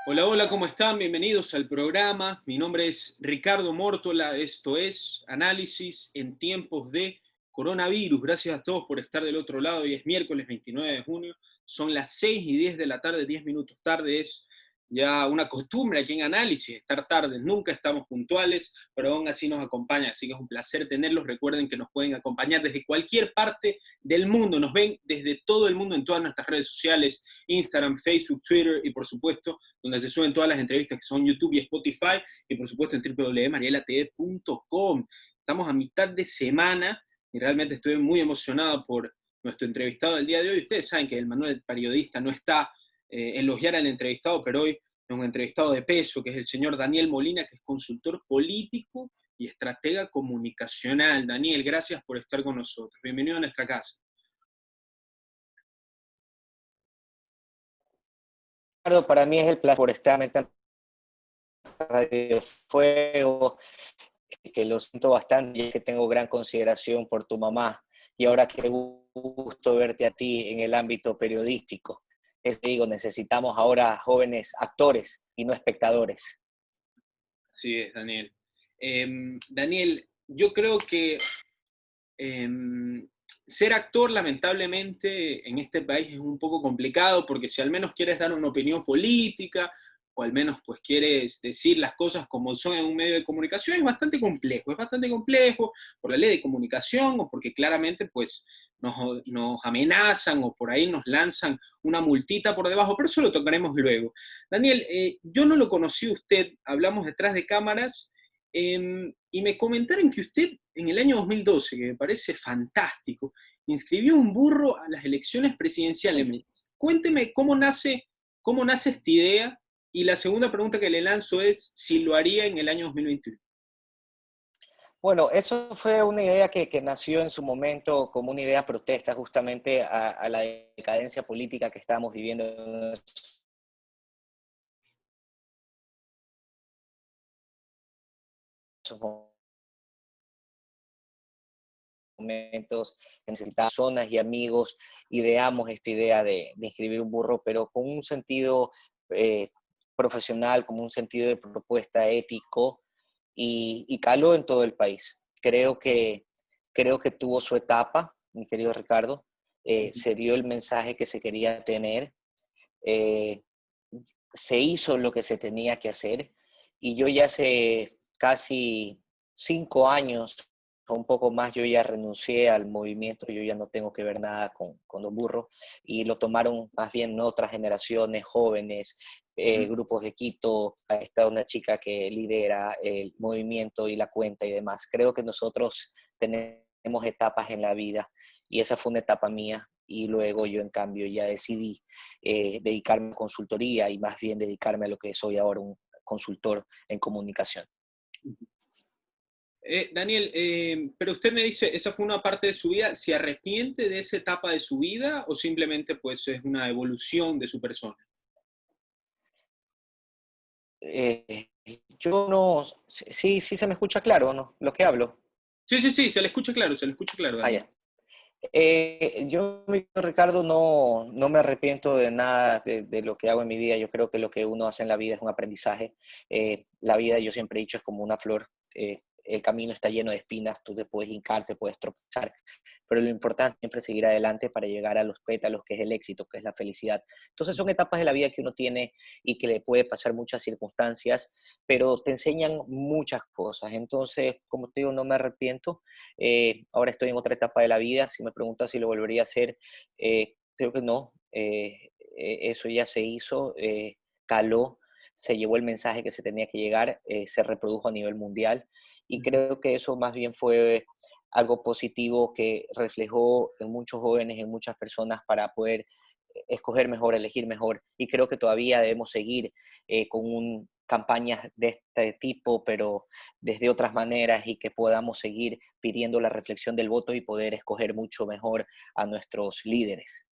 Hola, hola, ¿cómo están? Bienvenidos al programa. Mi nombre es Ricardo Mórtola. Esto es Análisis en tiempos de coronavirus. Gracias a todos por estar del otro lado. Hoy es miércoles 29 de junio. Son las 6:10 de la tarde, 10 minutos tarde. Es ya una costumbre aquí en Análisis estar tarde. Nunca estamos puntuales, pero aún así nos acompaña. Así que es un placer tenerlos. Recuerden que nos pueden acompañar desde cualquier parte del mundo. Nos ven desde todo el mundo en todas nuestras redes sociales: Instagram, Facebook, Twitter y por supuesto donde se suben todas las entrevistas que son YouTube y Spotify, y por supuesto en www.marielatv.com. Estamos a mitad de semana y realmente estoy muy emocionado por nuestro entrevistado del día de hoy. Ustedes saben que el manual del periodista no está elogiar al entrevistado, pero hoy es un entrevistado de peso, que es el señor Daniel Molina, que es consultor político y estratega comunicacional. Daniel, gracias por estar con nosotros. Bienvenido a nuestra casa. Ricardo, para mí es el placer por estar en Radio Fuego, que lo siento bastante y que tengo gran consideración por tu mamá. Y ahora qué gusto verte a ti en el ámbito periodístico. Es que digo, necesitamos ahora jóvenes actores y no espectadores. Así es, Daniel. Daniel, yo creo que eh, ser actor, lamentablemente, en este país es un poco complicado, porque si al menos quieres dar una opinión política, o al menos pues quieres decir las cosas como son en un medio de comunicación, es bastante complejo por la ley de comunicación, o porque claramente pues nos amenazan, o por ahí nos lanzan una multita por debajo, pero eso lo tocaremos luego. Daniel, yo no lo conocí a usted, hablamos detrás de cámaras, y me comentaron que usted en el año 2012, que me parece fantástico, inscribió un burro a las elecciones presidenciales. Cuénteme cómo nace esta idea, y la segunda pregunta que le lanzo es si lo haría en el año 2021. Bueno, eso fue una idea que nació en su momento como una idea protesta justamente a la decadencia política que estamos viviendo en esos momentos, necesitamos personas y amigos, ideamos esta idea de inscribir un burro, pero con un sentido eh, profesional, como un sentido de propuesta ético, y caló en todo el país. Creo que tuvo su etapa, mi querido Ricardo, se dio el mensaje que se quería tener, eh, se hizo lo que se tenía que hacer, y yo ya hace casi 5 años o un poco más, yo ya renuncié al movimiento, yo ya no tengo que ver nada con los burros, y lo tomaron más bien otras generaciones, jóvenes, grupos de Quito. Está una chica que lidera el movimiento y la cuenta y demás. Creo que nosotros tenemos etapas en la vida, y esa fue una etapa mía, y luego yo en cambio ya decidí dedicarme a consultoría, y más bien dedicarme a lo que soy ahora, un consultor en comunicación. Daniel, pero usted me dice, esa fue una parte de su vida. ¿Se arrepiente de esa etapa de su vida o simplemente pues es una evolución de su persona? Eh, yo no, sí, sí se me escucha claro, ¿no? Lo que hablo. Sí, sí, sí, se le escucha claro, Ah, Daniel. ya. Yo, Ricardo, no me arrepiento de nada de lo que hago en mi vida. Yo creo que lo que uno hace en la vida es un aprendizaje. La vida, yo siempre he dicho, es como una flor. El camino está lleno de espinas, tú te puedes hincar, te puedes tropezar, pero lo importante es siempre seguir adelante para llegar a los pétalos, que es el éxito, que es la felicidad. Entonces son etapas de la vida que uno tiene y que le puede pasar muchas circunstancias, pero te enseñan muchas cosas. Entonces, como te digo, no me arrepiento. Ahora estoy en otra etapa de la vida. Si me preguntas si lo volvería a hacer, creo que no. Eso ya se hizo, caló, se llevó el mensaje que se tenía que llegar, se reprodujo a nivel mundial, y creo que eso más bien fue algo positivo que reflejó en muchos jóvenes, en muchas personas, para poder escoger mejor, elegir mejor. Y creo que todavía debemos seguir campañas de este tipo, pero desde otras maneras, y que podamos seguir pidiendo la reflexión del voto y poder escoger mucho mejor a nuestros líderes.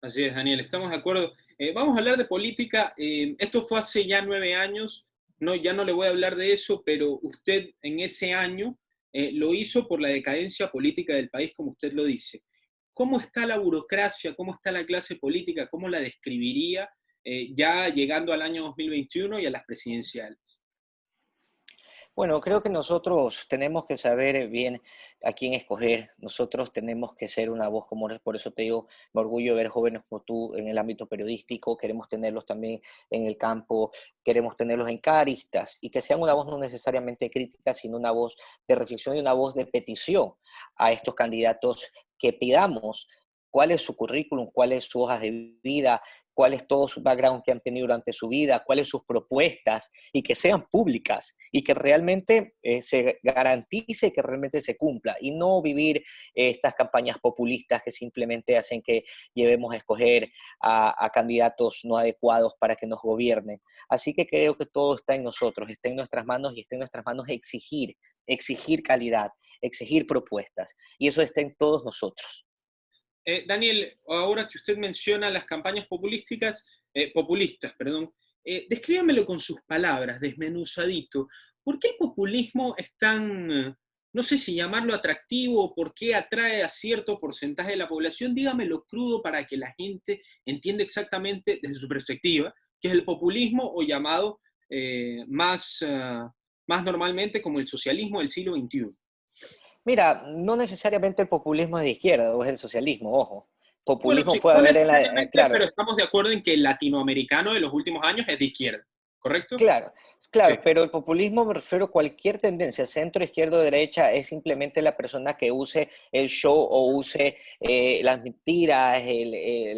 Así es, Daniel, estamos de acuerdo. Vamos a hablar de política. Esto fue hace ya 9 años. No, ya no le voy a hablar de eso, pero usted en ese año lo hizo por la decadencia política del país, como usted lo dice. ¿Cómo está la burocracia? ¿Cómo está la clase política? ¿Cómo la describiría? ya llegando al año 2021 y a las presidenciales? Bueno, creo que nosotros tenemos que saber bien a quién escoger. Nosotros tenemos que ser una voz como, por eso te digo, me orgullo de ver jóvenes como tú en el ámbito periodístico. Queremos tenerlos también en el campo, queremos tenerlos en caristas y que sean una voz no necesariamente crítica, sino una voz de reflexión y una voz de petición a estos candidatos, que pidamos cuál es su currículum, cuál es su hoja de vida, cuál es todo su background que han tenido durante su vida, cuáles sus propuestas, y que sean públicas y que realmente se garantice que realmente se cumpla, y no vivir estas campañas populistas que simplemente hacen que llevemos a escoger a candidatos no adecuados para que nos gobiernen. Así que creo que todo está en nosotros, está en nuestras manos, y está en nuestras manos exigir calidad, exigir propuestas, y eso está en todos nosotros. Daniel, ahora que usted menciona las campañas populistas, perdón, descríbamelo con sus palabras, desmenuzadito. ¿Por qué el populismo es tan, no sé si llamarlo atractivo, por qué atrae a cierto porcentaje de la población? Dígamelo crudo para que la gente entienda exactamente desde su perspectiva qué es el populismo, o llamado más normalmente como el socialismo del siglo XXI. Mira, no necesariamente el populismo es de izquierda o es el socialismo, ojo. Bueno, Populismo sí, puede no haber necesariamente, claro, pero estamos de acuerdo en que el latinoamericano de los últimos años es de izquierda, ¿correcto? claro, Sí, claro, pero el populismo, me refiero a cualquier tendencia, centro, izquierda o derecha, es simplemente la persona que use el show o use las mentiras, el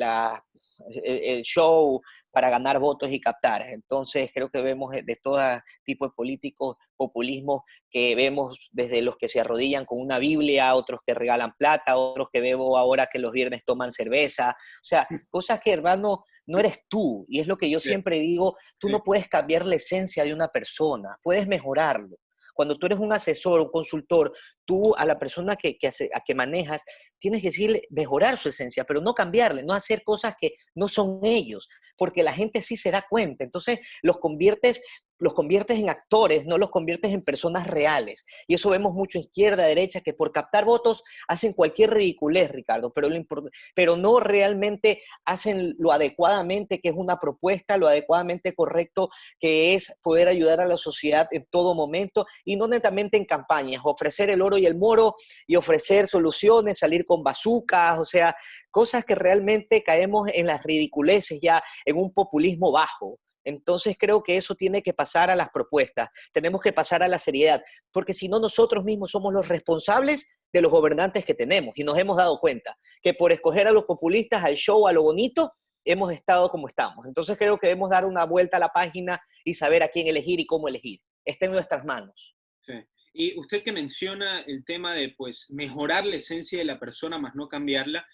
show para ganar votos y captar. Entonces, creo que vemos de todo tipo de políticos, populismo, que vemos desde los que se arrodillan con una Biblia, otros que regalan plata, otros que veo ahora que los viernes toman cerveza. O sea, cosas que, hermano, no eres tú. Y es lo que yo sí, siempre digo, tú sí. no puedes cambiar la esencia de una persona, puedes mejorarlo. Cuando tú eres un asesor, un consultor, tú a la persona a que manejas, tienes que decirle mejorar su esencia, pero no cambiarle, no hacer cosas que no son ellos, porque la gente sí se da cuenta. Entonces los conviertes en actores, no los conviertes en personas reales. Y eso vemos mucho izquierda, derecha, que por captar votos hacen cualquier ridiculez, Ricardo, pero no realmente hacen lo adecuadamente, que es una propuesta, lo adecuadamente correcto, que es poder ayudar a la sociedad en todo momento, y no netamente en campañas, ofrecer el oro y el moro y ofrecer soluciones, salir con bazucas, o sea, cosas que realmente caemos en las ridiculeces ya, en un populismo bajo. Entonces creo que eso tiene que pasar a las propuestas, tenemos que pasar a la seriedad, porque si no, nosotros mismos somos los responsables de los gobernantes que tenemos, y nos hemos dado cuenta que por escoger a los populistas, al show, a lo bonito, hemos estado como estamos. Entonces creo que debemos dar una vuelta a la página y saber a quién elegir y cómo elegir. Está en nuestras manos. Sí. Y usted que menciona el tema de, pues, mejorar la esencia de la persona más no cambiarla,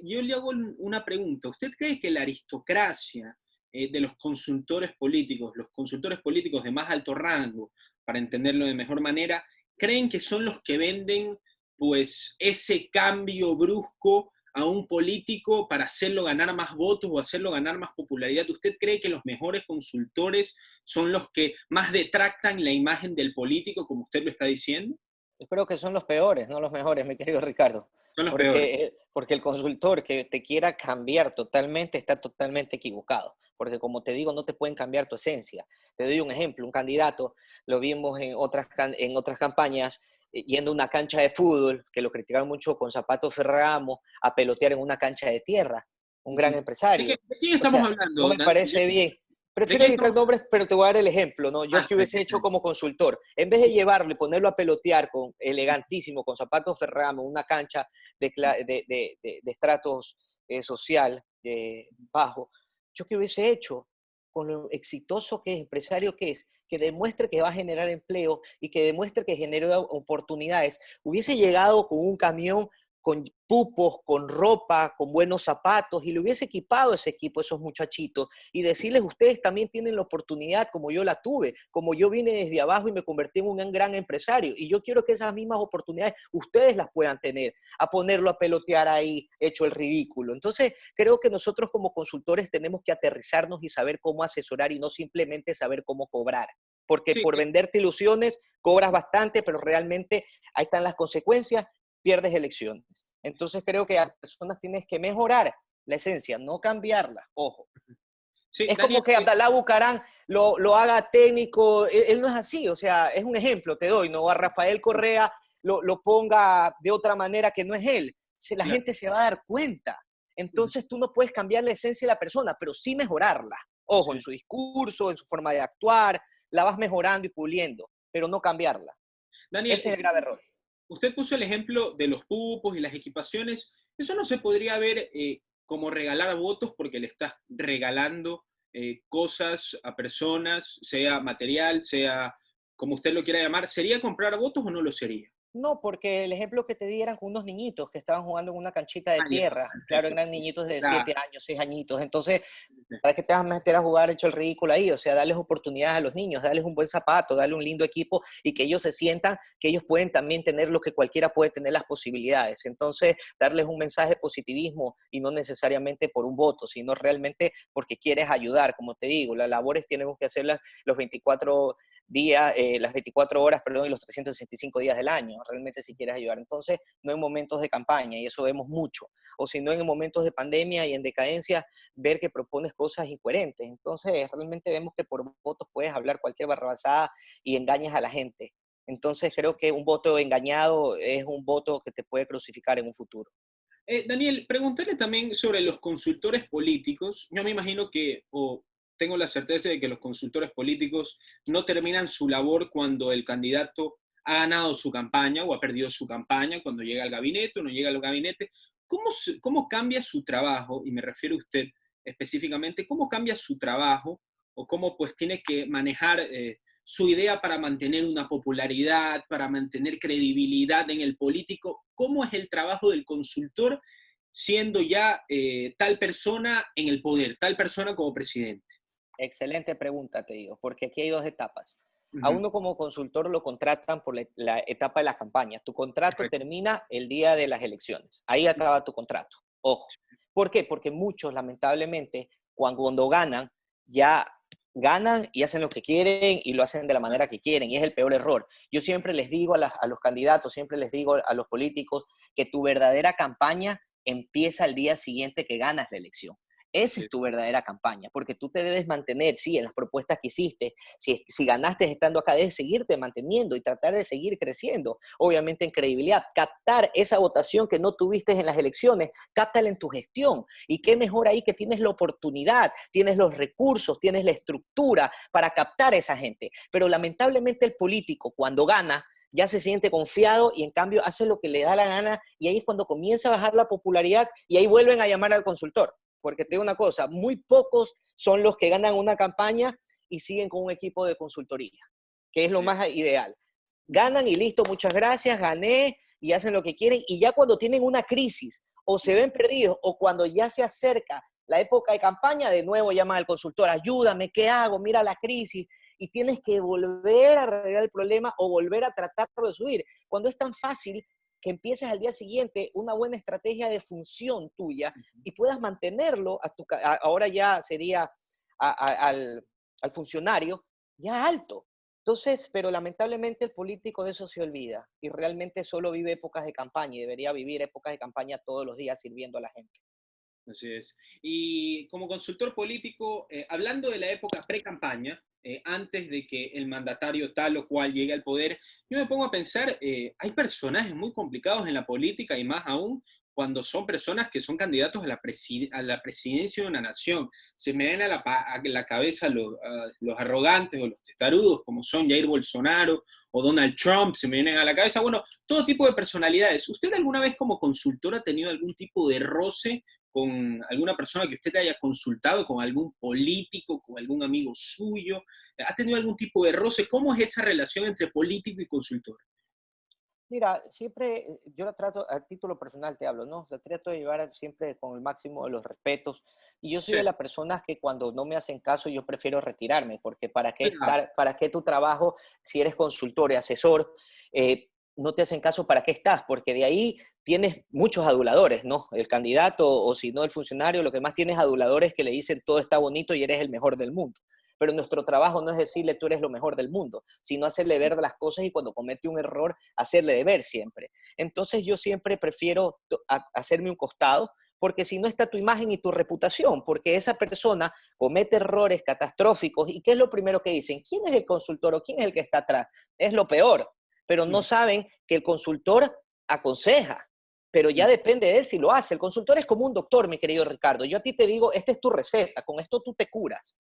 yo le hago una pregunta. ¿Usted cree que la aristocracia de los consultores políticos de más alto rango, para entenderlo de mejor manera, creen que son los que venden, pues, ese cambio brusco a un político para hacerlo ganar más votos o hacerlo ganar más popularidad? ¿Usted cree que los mejores consultores son los que más detractan la imagen del político, como usted lo está diciendo? Yo creo que son los peores, no los mejores, mi querido Ricardo. Son los peores. Porque el consultor que te quiera cambiar totalmente está totalmente equivocado. Porque como te digo, no te pueden cambiar tu esencia. Te doy un ejemplo, un candidato, lo vimos en otras campañas, yendo a una cancha de fútbol, que lo criticaron mucho con zapatos Ferragamo, a pelotear en una cancha de tierra. Un gran empresario. ¿De quién O estamos sea, no hablando, me Daniel? parece bien. ¿De Prefiero quién evitar estamos? nombres, pero te voy a dar el ejemplo, ¿no? Yo Ah, que hubiese hecho como consultor, en vez de llevarlo y ponerlo a pelotear con elegantísimo, con zapatos Ferragamo, una cancha de estratos social bajo, yo que hubiese hecho con lo exitoso que es, empresario que demuestre que va a generar empleo y que demuestre que genera oportunidades, hubiese llegado con un camión con pupos, con ropa, con buenos zapatos, y le hubiese equipado ese equipo, esos muchachitos, y decirles, ustedes también tienen la oportunidad como yo la tuve, como yo vine desde abajo y me convertí en un gran empresario, y yo quiero que esas mismas oportunidades ustedes las puedan tener, a ponerlo a pelotear ahí, hecho el ridículo. Entonces, creo que nosotros como consultores tenemos que aterrizarnos y saber cómo asesorar, y no simplemente saber cómo cobrar, porque Sí, por venderte ilusiones cobras bastante, pero realmente ahí están las consecuencias, pierdes elecciones. Entonces creo que a las personas tienes que mejorar la esencia, no cambiarla, ojo. Sí, Es como Daniel, que Abdalá Bucarán lo haga técnico, él no es así, o sea, es un ejemplo, te doy, ¿no? A Rafael Correa lo ponga de otra manera que no es él. La claro. gente se va a dar cuenta. Entonces tú no puedes cambiar la esencia de la persona, pero sí mejorarla. Ojo, en Sí. su discurso, en su forma de actuar, la vas mejorando y puliendo, pero no cambiarla. Daniel, Ese es el grave error. usted puso el ejemplo de los pupos y las equipaciones. Eso no se podría ver como regalar votos porque le estás regalando cosas a personas, sea material, sea como usted lo quiera llamar. ¿Sería comprar votos o no lo sería? No, porque el ejemplo que te di eran unos niñitos que estaban jugando en una canchita de Ah, ya, tierra. Claro, perfecto. eran niñitos de Claro. 7 años, 6 añitos. Entonces, ¿para qué te vas a meter a jugar hecho el ridículo ahí? O sea, darles oportunidades a los niños, darles un buen zapato, darle un lindo equipo y que ellos se sientan que ellos pueden también tener lo que cualquiera puede tener, las posibilidades. Entonces, darles un mensaje de positivismo y no necesariamente por un voto, sino realmente porque quieres ayudar. Como te digo, las labores tenemos que hacerlas los 24 días, las 24 horas, perdón, y los 365 días del año, realmente si quieres ayudar. Entonces, no en momentos de campaña, y eso vemos mucho, o si no en momentos de pandemia y en decadencia, ver que propones cosas incoherentes. Entonces, realmente vemos que por votos puedes hablar cualquier barrabasada y engañas a la gente. Entonces, creo que un voto engañado es un voto que te puede crucificar en un futuro. Daniel, preguntarle también sobre los consultores políticos. Yo me imagino que, o tengo la certeza de que los consultores políticos no terminan su labor cuando el candidato ha ganado su campaña o ha perdido su campaña, cuando llega al gabinete o no llega al gabinete. ¿Cómo cambia su trabajo? Y me refiero a usted específicamente, ¿cómo cambia su trabajo o cómo pues tiene que manejar su idea para mantener una popularidad, para mantener credibilidad en el político? ¿Cómo es el trabajo del consultor siendo ya tal persona en el poder, tal persona como presidente? Excelente pregunta, te digo, porque aquí hay dos etapas. A Ujú. uno como consultor lo contratan por la etapa de la campaña. Tu contrato Correcto. termina el día de las elecciones. Ahí acaba tu contrato. Ojo. ¿Por qué? Porque muchos, lamentablemente, cuando ganan, ya ganan y hacen lo que quieren y lo hacen de la manera que quieren. Y es el peor error. Yo siempre les digo a los candidatos, siempre les digo a los políticos que tu verdadera campaña empieza el día siguiente que ganas la elección. Esa Así es es. tu verdadera campaña, porque tú te debes mantener, sí, en las propuestas que hiciste. Si ganaste estando acá, debes seguirte manteniendo y tratar de seguir creciendo, obviamente en credibilidad. Captar esa votación que no tuviste en las elecciones, cáptala en tu gestión. Y qué mejor ahí que tienes la oportunidad, tienes los recursos, tienes la estructura para captar a esa gente. Pero lamentablemente el político, cuando gana, ya se siente confiado y en cambio hace lo que le da la gana y ahí es cuando comienza a bajar la popularidad y ahí vuelven a llamar al consultor. Porque te digo una cosa, muy pocos son los que ganan una campaña y siguen con un equipo de consultoría, que es lo Sí. más ideal. Ganan y listo, muchas gracias, gané y hacen lo que quieren. Y ya cuando tienen una crisis o se ven perdidos o cuando ya se acerca la época de campaña, de nuevo llaman al consultor, ayúdame, ¿qué hago? Mira la crisis. Y tienes que volver a arreglar el problema o volver a tratarlo de subir. Cuando es tan fácil que empieces al día siguiente una buena estrategia de función tuya y puedas mantenerlo, ahora ya sería al funcionario, ya alto. Entonces, pero lamentablemente el político de eso se olvida y realmente solo vive épocas de campaña y debería vivir épocas de campaña todos los días sirviendo a la gente. Así es. Y como consultor político, hablando de la época pre-campaña, antes de que el mandatario tal o cual llegue al poder, yo me pongo a pensar, hay personajes muy complicados en la política y más aún cuando son personas que son candidatos a a la presidencia de una nación. Se me ven a la cabeza los arrogantes o los testarudos como son Jair Bolsonaro o Donald Trump, se me vienen a la cabeza, bueno, todo tipo de personalidades. ¿Usted alguna vez como consultor ha tenido algún tipo de roce con alguna persona que usted haya consultado, con algún político, con algún amigo suyo? ¿Ha tenido algún tipo de roce? ¿Cómo es esa relación entre político y consultor? Mira, siempre yo la trato, a título personal te hablo, ¿no? La trato de llevar siempre con el máximo de los respetos. Y yo soy Sí, de las personas que cuando no me hacen caso, yo prefiero retirarme, porque ¿para qué claro, estar, para qué tu trabajo, si eres consultor y asesor, no te hacen caso, ¿para qué estás? Porque de ahí tienes muchos aduladores, ¿no? El candidato o si no el funcionario, lo que más tienes aduladores que le dicen todo está bonito y eres el mejor del mundo. Pero nuestro trabajo no es decirle tú eres lo mejor del mundo, sino hacerle ver las cosas y cuando comete un error, hacerle de ver siempre. Entonces yo siempre prefiero hacerme un costado porque si no está tu imagen y tu reputación, porque esa persona comete errores catastróficos. ¿Y qué es lo primero que dicen? ¿Quién es el consultor o quién es el que está atrás? Es lo peor, pero no saben que el consultor aconseja, pero ya depende de él si lo hace. El consultor es como un doctor, mi querido Ricardo. Yo a ti te digo, esta es tu receta, con esto tú te curas.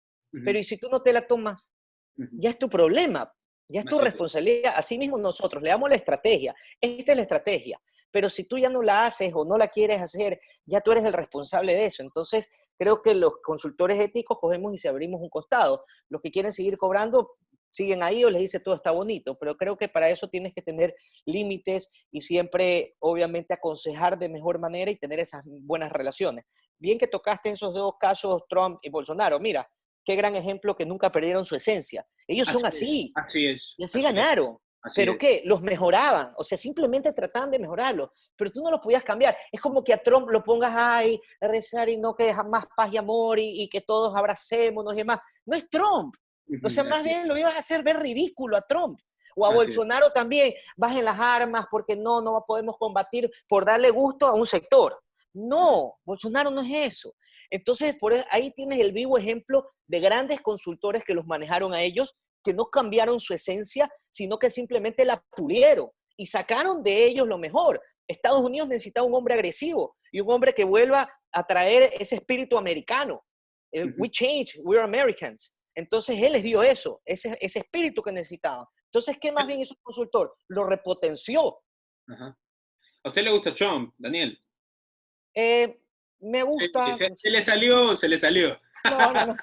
Pero ¿y si tú no te la tomas? Ya es tu problema, ya es tu Así es. responsabilidad. Así mismo nosotros le damos la estrategia. Esta es la estrategia. Pero si tú ya no la haces o no la quieres hacer, ya tú eres el responsable de eso. Entonces, creo que los consultores éticos cogemos y se abrimos un costado. Los que quieren seguir cobrando, siguen ahí o les dice todo está bonito. Pero creo que para eso tienes que tener límites y siempre, obviamente, aconsejar de mejor manera y tener esas buenas relaciones. Bien que tocaste esos dos casos, Trump y Bolsonaro. Mira, qué gran ejemplo que nunca perdieron su esencia. Ellos son Así es, así así es, y así así es, ganaron. así ¿Pero es. qué? Los mejoraban. O sea, simplemente trataban de mejorarlos. Pero tú no los podías cambiar. Es como que a Trump lo pongas ahí a rezar y no que jamás paz y amor y que todos abracémonos y demás. No es Trump. O sea, más Así es, bien lo ibas a hacer ver ridículo a Trump. O a así es. Bolsonaro también. Bajen las armas porque no podemos combatir por darle gusto a un sector. No, Bolsonaro no es eso. Entonces, ahí tienes el vivo ejemplo de grandes consultores que los manejaron a ellos, que no cambiaron su esencia, sino que simplemente la pulieron y sacaron de ellos lo mejor. Estados Unidos necesita un hombre agresivo y un hombre que vuelva a traer ese espíritu americano. We change, we're Americans. Entonces él les dio eso, ese espíritu que necesitaban. Entonces, ¿qué más bien hizo el consultor? Lo repotenció. Ajá. ¿A usted le gusta Trump, Daniel? Eh, Me Sí, gusta, se le salió, se le salió. no.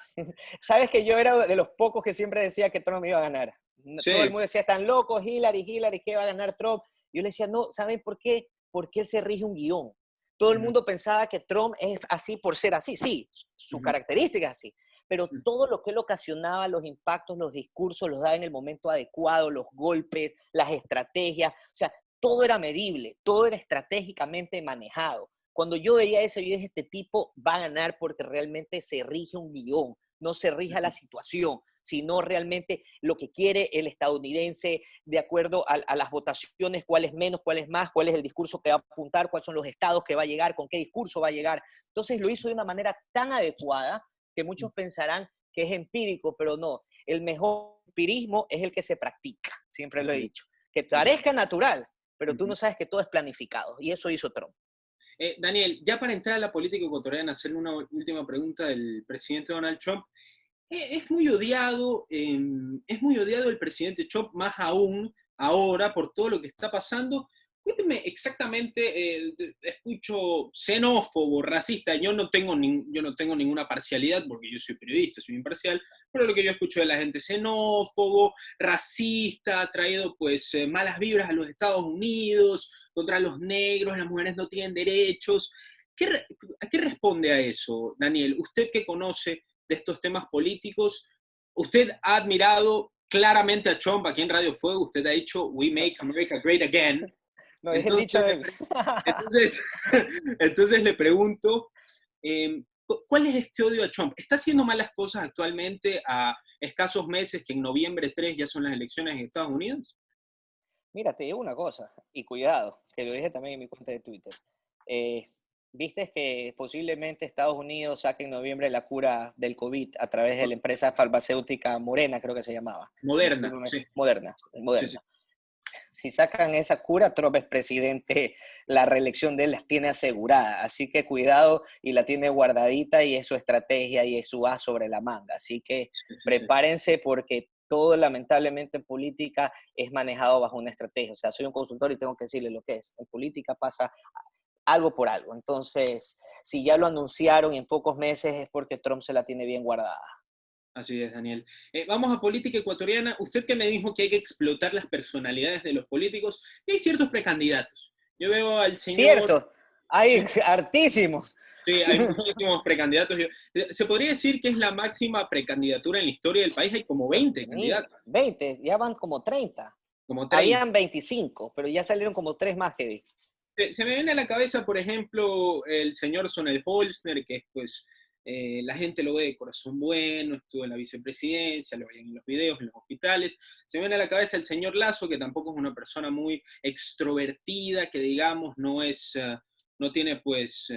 Sabes que yo era de los pocos que siempre decía que Trump iba a ganar. Todo el Sí. mundo decía, están locos, Hillary, ¿qué va a ganar Trump? Yo le decía, no, ¿saben por qué? Porque él se rige un guión. Todo el Ujú, mundo pensaba que Trump es así por ser así. Sí, su ujú, característica es así. Pero ujú. todo lo que él ocasionaba, los impactos, los discursos, los daba en el momento adecuado, los golpes, las estrategias. O sea, todo era medible, todo era estratégicamente manejado. Cuando yo veía eso, yo dije, este tipo va a ganar porque realmente se rige un guión, no se rige a la situación, sino realmente lo que quiere el estadounidense de acuerdo a las votaciones, cuál es menos, cuál es más, cuál es el discurso que va a apuntar, cuáles son los estados que va a llegar, con qué discurso va a llegar. Entonces lo hizo de una manera tan adecuada que muchos pensarán que es empírico, pero no. El mejor empirismo es el que se practica, siempre lo he Así es, dicho. Que así es. parezca natural, pero tú Ujú. no sabes que todo es planificado. Y eso hizo Trump. Daniel, ya para entrar a la política ecuatoriana, hacerle una última pregunta del presidente Donald Trump. Es muy odiado el presidente Trump, más aún ahora por todo lo que está pasando. Cuénteme exactamente, escucho xenófobo, racista, yo no tengo ninguna parcialidad porque yo soy periodista, soy imparcial, pero lo que yo escucho de la gente xenófobo, racista, ha traído pues malas vibras a los Estados Unidos, contra los negros, las mujeres no tienen derechos. ¿A qué responde a eso, Daniel? Usted que conoce de estos temas políticos, usted ha admirado claramente a Trump aquí en Radio Fuego, usted ha dicho We Make America Great Again. No, es el dicho Entonces, de él. entonces, entonces le pregunto, ¿cuál es este odio a Trump? ¿Está haciendo malas cosas actualmente a escasos meses que en noviembre 3 ya son las elecciones en Estados Unidos? Mira, te digo una cosa, y cuidado, que lo dije también en mi cuenta de Twitter. Eh, Viste que posiblemente Estados Unidos saque en noviembre la cura del COVID a través de la empresa farmacéutica Morena, creo que se llamaba. Moderna, Discúlpame, sí, Moderna, sí, sí. Moderna. Si sacan esa cura, Trump es presidente, la reelección de él las tiene asegurada. Así que cuidado y la tiene guardadita y es su estrategia y es su as sobre la manga. Así que Sí, sí, sí. prepárense porque todo lamentablemente en política es manejado bajo una estrategia. O sea, soy un consultor y tengo que decirle lo que es. En política pasa algo por algo. Entonces, si ya lo anunciaron y en pocos meses es porque Trump se la tiene bien guardada. Así es, Daniel. Vamos a política ecuatoriana. Usted que me dijo que hay que explotar las personalidades de los políticos, y hay ciertos precandidatos. Yo veo al señor, Cierto, hay sí, hartísimos. sí, hay muchísimos precandidatos. Se podría decir que es la máxima precandidatura en la historia del país. Hay como 20 Ni candidatos, 20, ya van como 30. como 30. Habían 25, pero ya salieron como 3 más que vi. Se me viene a la cabeza, por ejemplo, el señor Sonel Holzner, que es pues la gente lo ve de corazón bueno, estuvo en la vicepresidencia, lo veían en los videos, en los hospitales. Se me viene a la cabeza el señor Lazo, que tampoco es una persona muy extrovertida, que digamos no es no tiene pues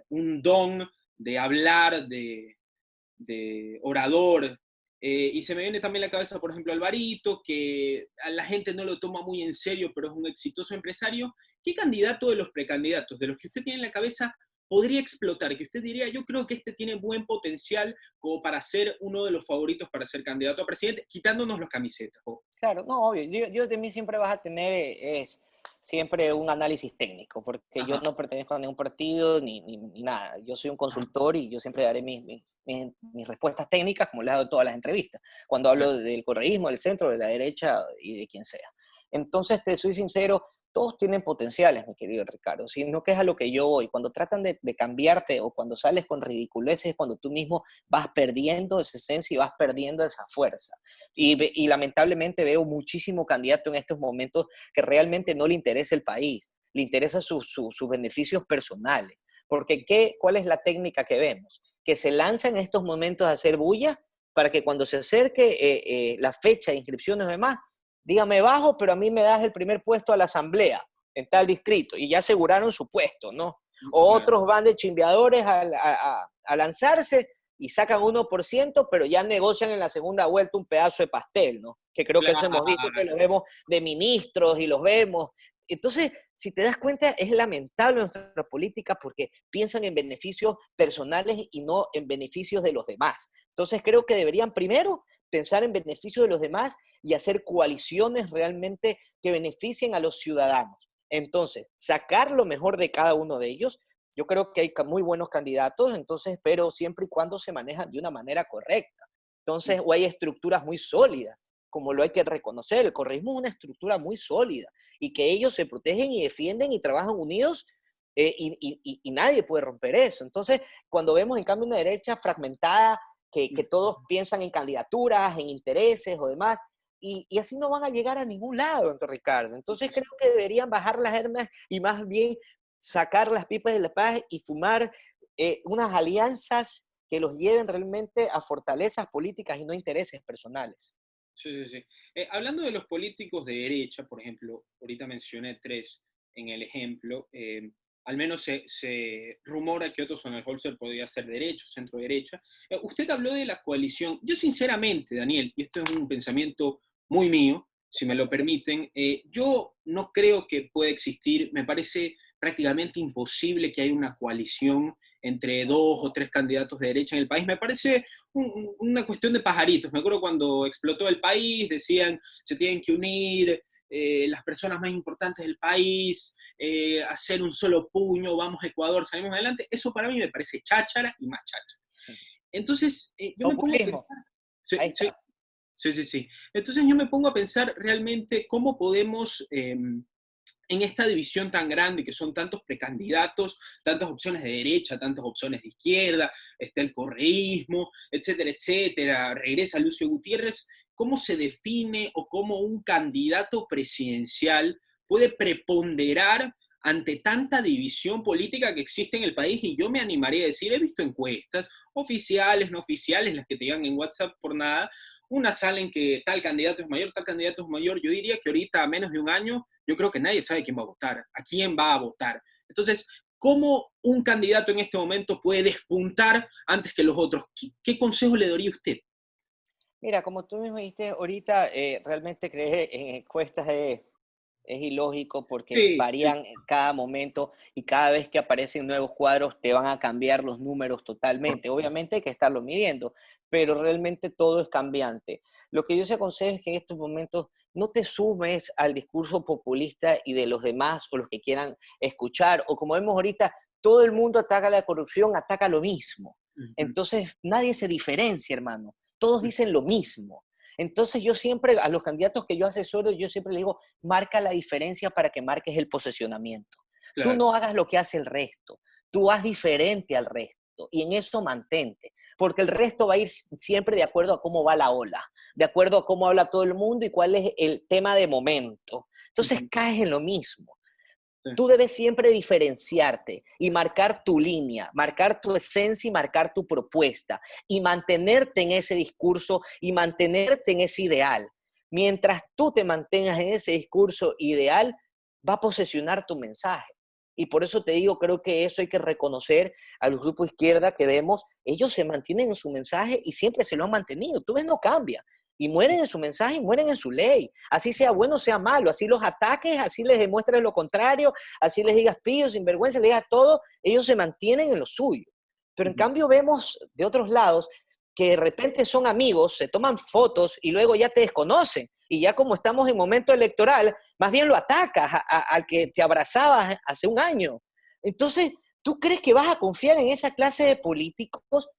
un don de hablar, de orador. Y se me viene también a la cabeza, por ejemplo, Alvarito, que a la gente no lo toma muy en serio, pero es un exitoso empresario. ¿Qué candidato de los precandidatos, de los que usted tiene en la cabeza, podría explotar? Que usted diría, yo creo que este tiene buen potencial como para ser uno de los favoritos para ser candidato a presidente, quitándonos las camisetas. ¿Oh? Claro, no, obvio. Yo de mí siempre vas a tener es siempre un análisis técnico, porque yo Ajá, no pertenezco a ningún partido ni nada. Yo soy un consultor y yo siempre daré mis respuestas técnicas, como les he dado en todas las entrevistas, cuando hablo del correísmo, del centro, de la derecha y de quien sea. Entonces, te soy sincero, todos tienen potenciales, mi querido Ricardo, sino que es a lo que yo voy. Cuando tratan de cambiarte o cuando sales con ridiculeces, es cuando tú mismo vas perdiendo esa esencia y vas perdiendo esa fuerza. Y lamentablemente veo muchísimo candidato en estos momentos que realmente no le interesa el país, le interesa sus beneficios personales. Porque ¿cuál es la técnica que vemos? Que se lanza en estos momentos a hacer bulla para que cuando se acerque la fecha de inscripciones y demás, dígame bajo, pero a mí me das el primer puesto a la asamblea en tal distrito y ya aseguraron su puesto, ¿no? O claro, otros van de chimbeadores a lanzarse y sacan 1%, pero ya negocian en la segunda vuelta un pedazo de pastel, ¿no? Que creo que eso hemos visto, que los claro. vemos de ministros y los vemos. Entonces, si te das cuenta, es lamentable nuestra política porque piensan en beneficios personales y no en beneficios de los demás. Entonces, creo que deberían primero pensar en beneficios de los demás y hacer coaliciones realmente que beneficien a los ciudadanos. Entonces, sacar lo mejor de cada uno de ellos. Yo creo que hay muy buenos candidatos, entonces, pero siempre y cuando se manejan de una manera correcta. Entonces, o hay estructuras muy sólidas, como lo hay que reconocer. El correísmo es una estructura muy sólida y que ellos se protegen y defienden y trabajan unidos y nadie puede romper eso. Entonces, cuando vemos en cambio una derecha fragmentada, que todos piensan en candidaturas, en intereses o demás, y así no van a llegar a ningún lado, don Ricardo. Entonces creo que deberían bajar las armas y más bien sacar las pipas de la paz y fumar unas alianzas que los lleven realmente a fortalezas políticas y no intereses personales. Sí, sí, sí. Hablando de los políticos de derecha, por ejemplo, ahorita mencioné tres en el ejemplo, al menos se rumora que Otto Sonnenholzer podría ser derecho, centro derecha. Usted habló de la coalición. Yo sinceramente, Daniel, y esto es un pensamiento muy mío, si me lo permiten, yo no creo que pueda existir, me parece prácticamente imposible que haya una coalición entre dos o tres candidatos de derecha en el país. Me parece una cuestión de pajaritos. Me acuerdo cuando explotó el país, decían se tienen que unir las personas más importantes del país, hacer un solo puño, vamos a Ecuador, salimos adelante. Eso para mí me parece cháchara y más cháchara. Entonces, yo me pongo a Populismo, pensar, sí, ahí sí, está. sí, sí, sí. Entonces yo me pongo a pensar realmente cómo podemos en esta división tan grande, que son tantos precandidatos, tantas opciones de derecha, tantas opciones de izquierda, está el correísmo, etcétera, etcétera, regresa Lucio Gutiérrez, ¿cómo se define o cómo un candidato presidencial puede preponderar ante tanta división política que existe en el país? Y yo me animaría a decir, he visto encuestas oficiales, no oficiales, las que te llegan en WhatsApp por nada, unas salen que tal candidato es mayor, tal candidato es mayor. Yo diría que ahorita, a menos de un año, yo creo que nadie sabe quién va a votar, a quién va a votar. Entonces, ¿cómo un candidato en este momento puede despuntar antes que los otros? ¿Qué consejo le daría usted? Mira, como tú mismo dijiste ahorita, realmente creer en encuestas es ilógico porque Sí, sí, varían en cada momento y cada vez que aparecen nuevos cuadros te van a cambiar los números totalmente. Obviamente hay que estarlo midiendo, pero realmente todo es cambiante. Lo que yo te aconsejo es que en estos momentos no te sumes al discurso populista y de los demás o los que quieran escuchar, o como vemos ahorita, todo el mundo ataca la corrupción, ataca lo mismo. Entonces nadie se diferencia, hermano. Todos dicen lo mismo. Entonces yo siempre, a los candidatos que yo asesoro, yo siempre les digo, marca la diferencia para que marques el posicionamiento. Tú claro. no hagas lo que hace el resto, tú haz diferente al resto y en eso mantente, porque el resto va a ir siempre de acuerdo a cómo va la ola, de acuerdo a cómo habla todo el mundo y cuál es el tema de momento. Entonces caes en lo mismo. Sí, Tú debes siempre diferenciarte y marcar tu línea, marcar tu esencia y marcar tu propuesta y mantenerte en ese discurso y mantenerte en ese ideal. Mientras tú te mantengas en ese discurso ideal, va a posesionar tu mensaje. Y por eso te digo, creo que eso hay que reconocer a los grupos de izquierda que vemos, ellos se mantienen en su mensaje y siempre se lo han mantenido. Tú ves, no cambia. Y mueren en su mensaje y mueren en su ley. Así sea bueno o sea malo, así los ataques, así les demuestres lo contrario, así les digas pillos, sinvergüenza, les digas todo, ellos se mantienen en lo suyo. Pero en cambio vemos de otros lados que de repente son amigos, se toman fotos y luego ya te desconocen. Y ya como estamos en momento electoral, más bien lo atacas al que te abrazabas hace un año. Entonces, ¿tú crees que vas a confiar en esa clase de políticos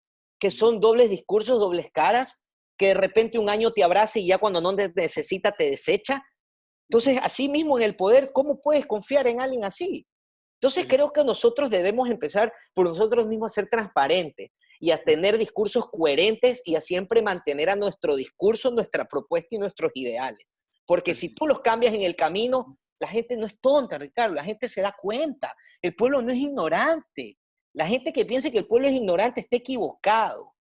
que son dobles discursos, dobles caras, que de repente un año te abraza y ya cuando no te necesita te desecha? Entonces, así mismo en el poder, ¿cómo puedes confiar en alguien así? Entonces creo que nosotros debemos empezar por nosotros mismos a ser transparentes y a tener discursos coherentes y a siempre mantener a nuestro discurso, nuestra propuesta y nuestros ideales. Porque si tú los cambias en el camino, la gente no es tonta, Ricardo, la gente se da cuenta. El pueblo no es ignorante. La gente que piense que el pueblo es ignorante está equivocado.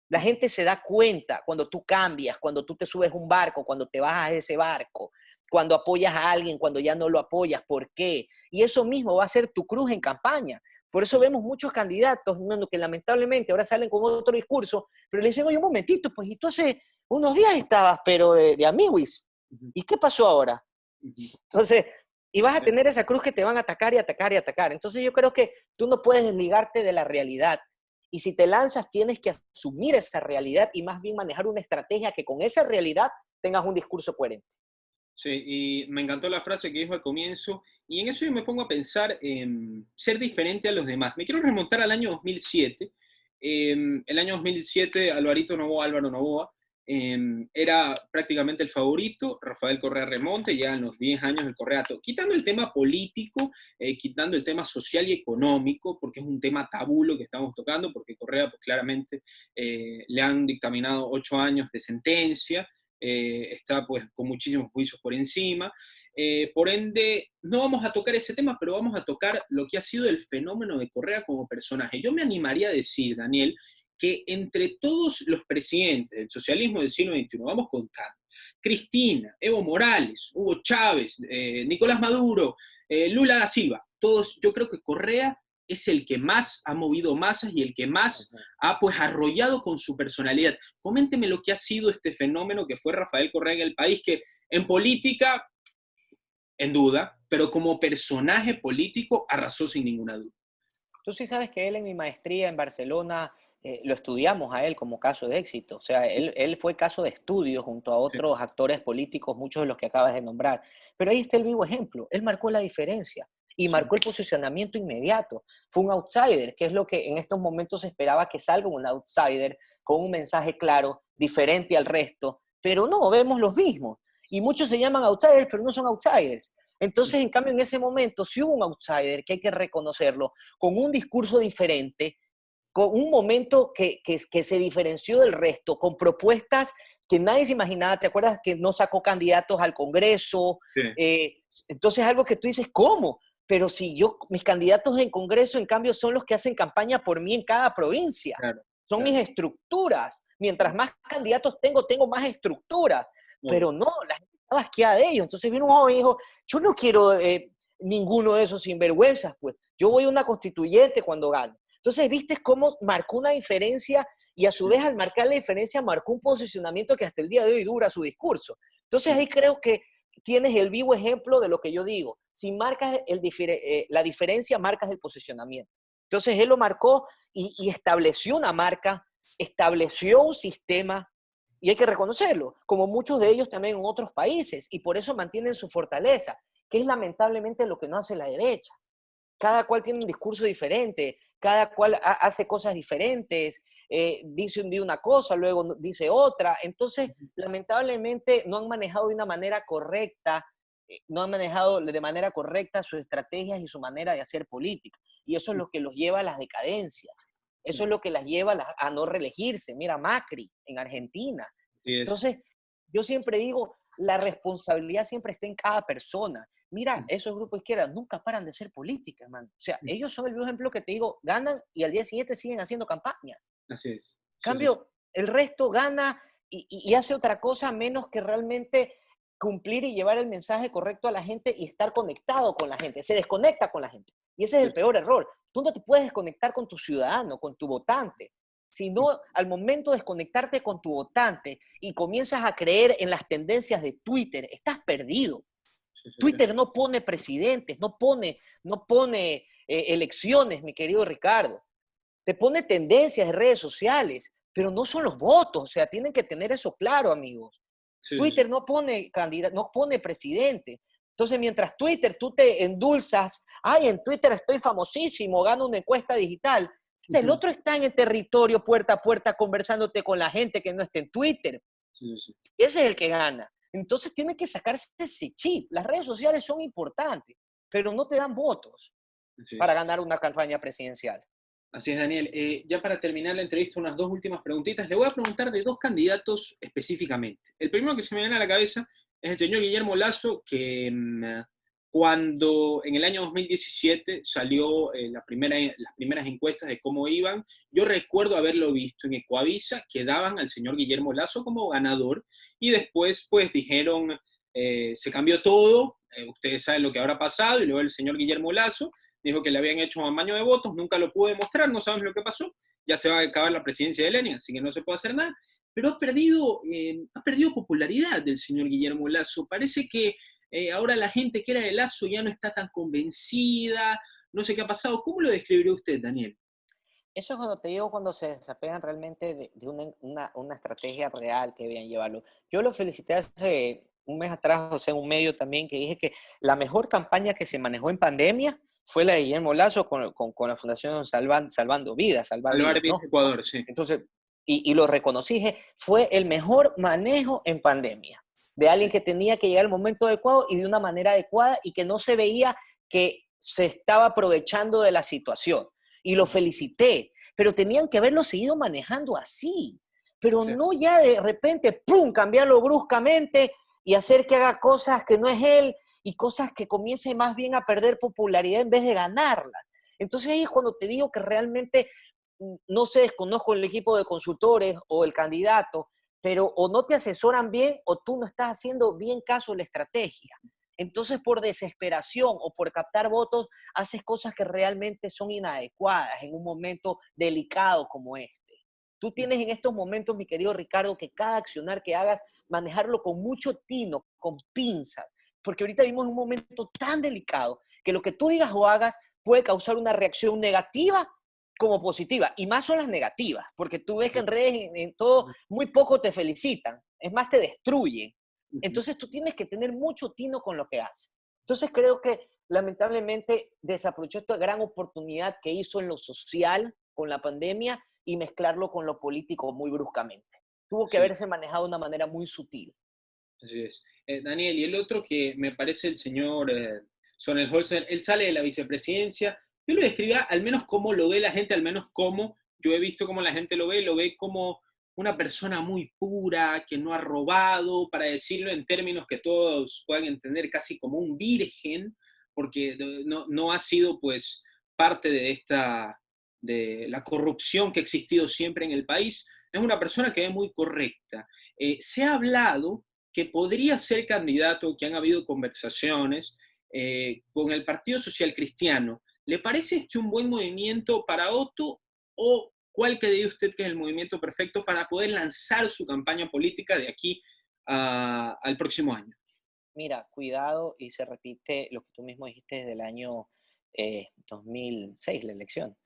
La gente se da cuenta cuando tú cambias, cuando tú te subes un barco, cuando te bajas de ese barco, cuando apoyas a alguien, cuando ya no lo apoyas, ¿por qué? Y eso mismo va a ser tu cruz en campaña. Por eso vemos muchos candidatos que lamentablemente ahora salen con otro discurso, pero le dicen, oye, un momentito, pues, y tú hace unos días estabas, pero de amiguis. ¿Y qué pasó ahora? Entonces, y vas a tener esa cruz que te van a atacar y atacar y atacar. Entonces yo creo que tú no puedes desligarte de la realidad. Y si te lanzas, tienes que asumir esa realidad y más bien manejar una estrategia que con esa realidad tengas un discurso coherente. Sí, y me encantó la frase que dijo al comienzo, y en eso yo me pongo a pensar en ser diferente a los demás. Me quiero remontar al año 2007. El año 2007, Álvaro Novoa, era prácticamente el favorito, Rafael Correa remonte, ya en los 10 años el Correa, quitando el tema político, quitando el tema social y económico, porque es un tema tabú lo que estamos tocando, porque Correa pues, claramente le han dictaminado 8 años de sentencia, está pues con muchísimos juicios por encima. Por ende, no vamos a tocar ese tema, pero vamos a tocar lo que ha sido el fenómeno de Correa como personaje. Yo me animaría a decir, Daniel, que entre todos los presidentes del socialismo del siglo XXI, vamos contando, Cristina, Evo Morales, Hugo Chávez, Nicolás Maduro, Lula da Silva, todos, yo creo que Correa es el que más ha movido masas y el que más ha pues arrollado con su personalidad. Coménteme lo que ha sido este fenómeno que fue Rafael Correa en el país, que en política, en duda, pero como personaje político arrasó sin ninguna duda. Tú sí sabes que él en mi maestría en Barcelona lo estudiamos a él como caso de éxito. O sea, él fue caso de estudio junto a Sí. otros actores políticos, muchos de los que acabas de nombrar. Pero ahí está el vivo ejemplo. Él marcó la diferencia y Sí. marcó el posicionamiento inmediato. Fue un outsider, que es lo que en estos momentos se esperaba que salga un outsider con un mensaje claro, diferente al resto. Pero no, vemos los mismos. Y muchos se llaman outsiders, pero no son outsiders. Entonces, en cambio, en ese momento sí hubo un outsider, que hay que reconocerlo, con un discurso diferente, con un momento que se diferenció del resto, con propuestas que nadie se imaginaba. ¿Te acuerdas que no sacó candidatos al Congreso? Sí. Entonces, algo que tú dices, ¿cómo? Pero si yo, mis candidatos en Congreso, en cambio, son los que hacen campaña por mí en cada provincia. Claro, Son claro. mis estructuras. Mientras más candidatos tengo más estructuras. Pero no, la gente estaba asqueada de ellos. Entonces vino un joven y dijo, yo no quiero ninguno de esos sinvergüenzas, pues. Yo voy a una constituyente cuando gane. Entonces, ¿viste cómo marcó una diferencia y a su vez al marcar la diferencia marcó un posicionamiento que hasta el día de hoy dura su discurso? Entonces ahí creo que tienes el vivo ejemplo de lo que yo digo. Si marcas la diferencia, marcas el posicionamiento. Entonces él lo marcó y estableció una marca, estableció un sistema y hay que reconocerlo, como muchos de ellos también en otros países y por eso mantienen su fortaleza, que es lamentablemente lo que no hace la derecha. Cada cual tiene un discurso diferente, cada cual hace cosas diferentes, dice un día una cosa, luego dice otra. Entonces, lamentablemente, no han manejado de una manera correcta, no han manejado de manera correcta sus estrategias y su manera de hacer política. Y eso es lo que los lleva a las decadencias. Eso es lo que las lleva a no reelegirse. Mira, Macri en Argentina. Así es. Entonces, yo siempre digo, la responsabilidad siempre está en cada persona. Mira, esos grupos de izquierda nunca paran de hacer política, hermano. O sea, ellos son el mismo ejemplo que te digo, ganan y al día siguiente siguen haciendo campaña. Así es. En Sí, sí. cambio, el resto gana y hace otra cosa menos que realmente cumplir y llevar el mensaje correcto a la gente y estar conectado con la gente. Se desconecta con la gente. Y ese es el peor error. Tú no te puedes desconectar con tu ciudadano, con tu votante. Sino al momento de desconectarte con tu votante y comienzas a creer en las tendencias de Twitter, estás perdido. Twitter no pone presidentes, no pone elecciones, mi querido Ricardo. Te pone tendencias de redes sociales, pero no son los votos. O sea, tienen que tener eso claro, amigos. Twitter no pone candidato, no pone presidente. Entonces, mientras Twitter, tú te endulzas, ay, en Twitter estoy famosísimo, gano una encuesta digital. El otro está en el territorio puerta a puerta conversándote con la gente que no está en Twitter. Ese es el que gana. Entonces tiene que sacarse ese chip. Las redes sociales son importantes, pero no te dan votos para ganar una campaña presidencial. Así es, Daniel. Ya para terminar la entrevista, unas dos últimas preguntitas. Le voy a preguntar de dos candidatos específicamente. El primero que se me viene a la cabeza es el señor Guillermo Lasso, que cuando en el año 2017 salió las primeras encuestas de cómo iban, yo recuerdo haberlo visto en Ecoavisa, que daban al señor Guillermo Lasso como ganador, y después pues dijeron, se cambió todo, ustedes saben lo que habrá pasado, y luego el señor Guillermo Lasso dijo que le habían hecho un amaño de votos, nunca lo pudo demostrar, no sabemos lo que pasó, ya se va a acabar la presidencia de Lenin, así que no se puede hacer nada, pero ha perdido popularidad del señor Guillermo Lasso. Parece que ahora la gente que era de Lasso ya no está tan convencida, no sé qué ha pasado. ¿Cómo lo describiría usted, Daniel? Eso es cuando te digo, cuando se desapegan realmente de una estrategia real que debían llevarlo. Yo lo felicité hace un mes atrás, o sea, en un medio también, que dije que la mejor campaña que se manejó en pandemia fue la de Guillermo Lasso con la Fundación Salvando Vidas, Salvar Salvar Vidas, Vidas ¿no? Ecuador, sí. Entonces, y lo reconocí, dije, fue el mejor manejo en pandemia, de alguien que tenía que llegar al momento adecuado y de una manera adecuada y que no se veía que se estaba aprovechando de la situación. Y lo felicité, pero tenían que haberlo seguido manejando así, pero Sí. no ya de repente, ¡pum!, cambiarlo bruscamente y hacer que haga cosas que no es él y cosas que comience más bien a perder popularidad en vez de ganarla. Entonces ahí es cuando te digo que realmente no sé, desconozco el equipo de consultores o el candidato, pero o no te asesoran bien o tú no estás haciendo bien caso a la estrategia. Entonces, por desesperación o por captar votos, haces cosas que realmente son inadecuadas en un momento delicado como este. Tú tienes en estos momentos, mi querido Ricardo, que cada accionar que hagas, manejarlo con mucho tino, con pinzas, porque ahorita vivimos un momento tan delicado que lo que tú digas o hagas puede causar una reacción negativa como positiva, y más son las negativas, porque tú ves que en redes, en todo, muy poco te felicitan, es más, te destruyen. Entonces tú tienes que tener mucho tino con lo que haces. Entonces creo que lamentablemente desaprovechó esta gran oportunidad que hizo en lo social con la pandemia y mezclarlo con lo político muy bruscamente. Tuvo que haberse manejado de una manera muy sutil. Así es. Daniel, y el otro que me parece el señor Sonnenholzer, él sale de la vicepresidencia. Yo lo describía al menos cómo lo ve la gente, al menos cómo yo he visto cómo la gente lo ve como una persona muy pura, que no ha robado, para decirlo en términos que todos puedan entender, casi como un virgen, porque no ha sido pues parte de la corrupción que ha existido siempre en el país. Es una persona que es muy correcta. Se ha hablado que podría ser candidato, que han habido conversaciones con el Partido Social Cristiano. ¿Le parece este un buen movimiento para Otto o cuál cree usted que es el movimiento perfecto para poder lanzar su campaña política de aquí al próximo año? Mira, cuidado, y se repite lo que tú mismo dijiste desde el año 2006, la elección.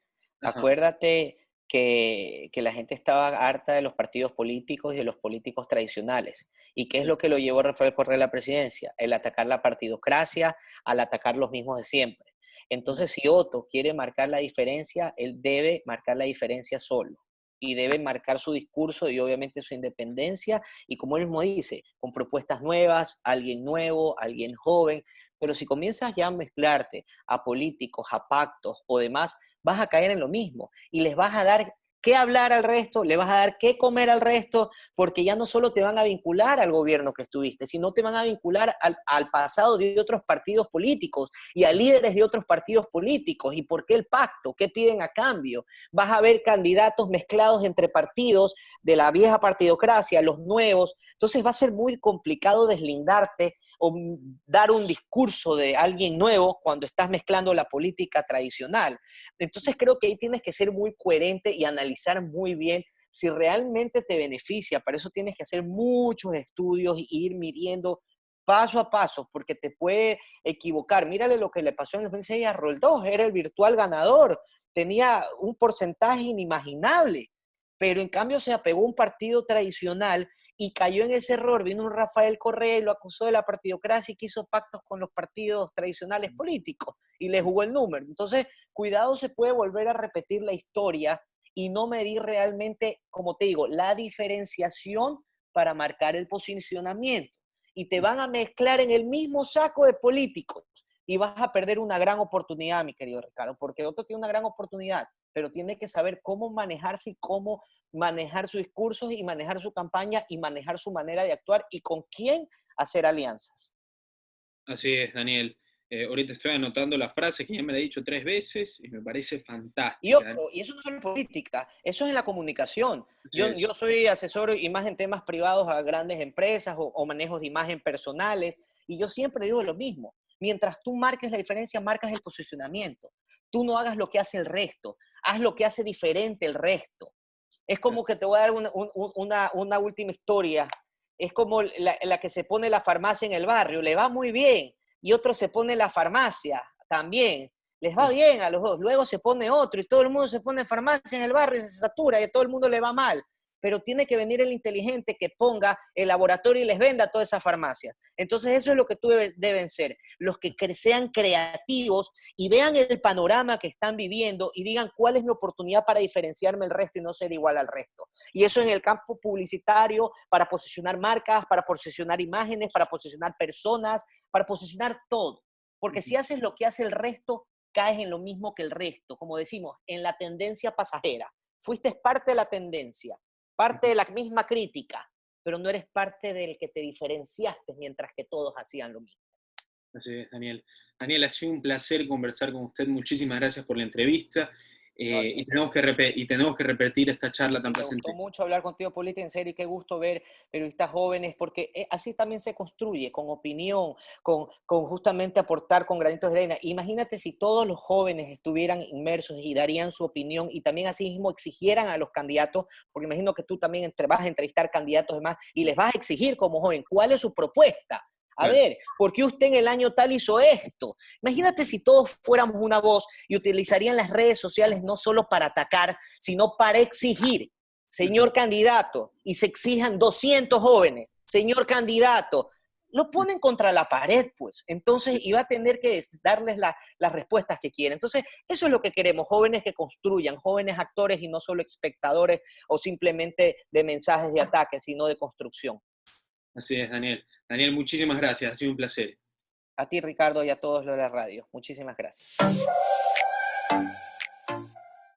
Ajá. Acuérdate que la gente estaba harta de los partidos políticos y de los políticos tradicionales. ¿Y qué es lo que lo llevó a Rafael Correa a la presidencia? El atacar la partidocracia, al atacar los mismos de siempre. Entonces, si Otto quiere marcar la diferencia, él debe marcar la diferencia solo. Y debe marcar su discurso y obviamente su independencia. Y como él mismo dice, con propuestas nuevas, alguien nuevo, alguien joven. Pero si comienzas ya a mezclarte a políticos, a pactos o demás, vas a caer en lo mismo y les vas a dar qué hablar al resto, le vas a dar qué comer al resto, porque ya no solo te van a vincular al gobierno que estuviste, sino te van a vincular al pasado de otros partidos políticos y a líderes de otros partidos políticos. ¿Y por qué el pacto? ¿Qué piden a cambio? Vas a ver candidatos mezclados entre partidos de la vieja partidocracia, los nuevos. Entonces va a ser muy complicado deslindarte o dar un discurso de alguien nuevo cuando estás mezclando la política tradicional. Entonces creo que ahí tienes que ser muy coherente y analizar muy bien si realmente te beneficia. Para eso tienes que hacer muchos estudios e ir midiendo paso a paso, porque te puede equivocar. Mírale lo que le pasó en 2006 a Roldós, era el virtual ganador, tenía un porcentaje inimaginable, pero en cambio se apegó a un partido tradicional y cayó en ese error. Vino un Rafael Correa y lo acusó de la partidocracia y que hizo pactos con los partidos tradicionales políticos y le jugó el número. Entonces, cuidado, se puede volver a repetir la historia y no medir realmente, como te digo, la diferenciación para marcar el posicionamiento. Y te van a mezclar en el mismo saco de políticos y vas a perder una gran oportunidad, mi querido Ricardo, porque otro tiene una gran oportunidad, pero tiene que saber cómo manejarse y cómo manejar sus discursos y manejar su campaña y manejar su manera de actuar y con quién hacer alianzas. Así es, Daniel. Ahorita estoy anotando la frase que ya me la he dicho 3 veces y me parece Y fantástica. ojo, y eso no es solo en política, eso es en la comunicación. Así Yo es. soy asesor de imagen, temas privados a grandes empresas o manejos de imagen personales, y yo siempre digo lo mismo. Mientras tú marques la diferencia, marcas el posicionamiento. Tú no hagas lo que hace el resto, haz lo que hace diferente el resto. Es como que te voy a dar una última historia. Es como la que se pone la farmacia en el barrio, le va muy bien, y otro se pone la farmacia también, les va bien a los dos. Luego se pone otro y todo el mundo se pone farmacia en el barrio y se satura y a todo el mundo le va mal. Pero tiene que venir el inteligente que ponga el laboratorio y les venda todas esas farmacias. Entonces eso es lo que tú deben ser, los que sean creativos y vean el panorama que están viviendo y digan cuál es mi oportunidad para diferenciarme del resto y no ser igual al resto. Y eso en el campo publicitario, para posicionar marcas, para posicionar imágenes, para posicionar personas, para posicionar todo. Porque si haces lo que hace el resto, caes en lo mismo que el resto, como decimos, en la tendencia pasajera. Fuiste parte de la tendencia, parte de la misma crítica, pero no eres parte del que te diferenciaste mientras que todos hacían lo mismo. Así es, Daniel. Daniel, ha sido un placer conversar con usted. Muchísimas gracias por la entrevista. No, el Y, placer tenemos que y tenemos que repetir esta charla tan Me gustó placentera. mucho hablar contigo, Polita, en serio, y qué gusto ver periodistas jóvenes, porque así también se construye, con opinión, con justamente aportar con granitos de arena. Imagínate si todos los jóvenes estuvieran inmersos y darían su opinión y también así mismo exigieran a los candidatos, porque imagino que tú también vas a entrevistar candidatos y demás, y les vas a exigir como joven, ¿cuál es su propuesta? A Claro. ver, ¿por qué usted en el año tal hizo esto? Imagínate si todos fuéramos una voz y utilizarían las redes sociales no solo para atacar, sino para exigir. Señor candidato, y se exijan 200 jóvenes, señor candidato, lo ponen contra la pared, pues. Entonces, iba a tener que darles las respuestas que quieren. Entonces, eso es lo que queremos, jóvenes que construyan, jóvenes actores y no solo espectadores o simplemente de mensajes de ataque, sino de construcción. Así es, Daniel. Daniel, muchísimas gracias. Ha sido un placer. A ti, Ricardo, y a todos los de la radio. Muchísimas gracias.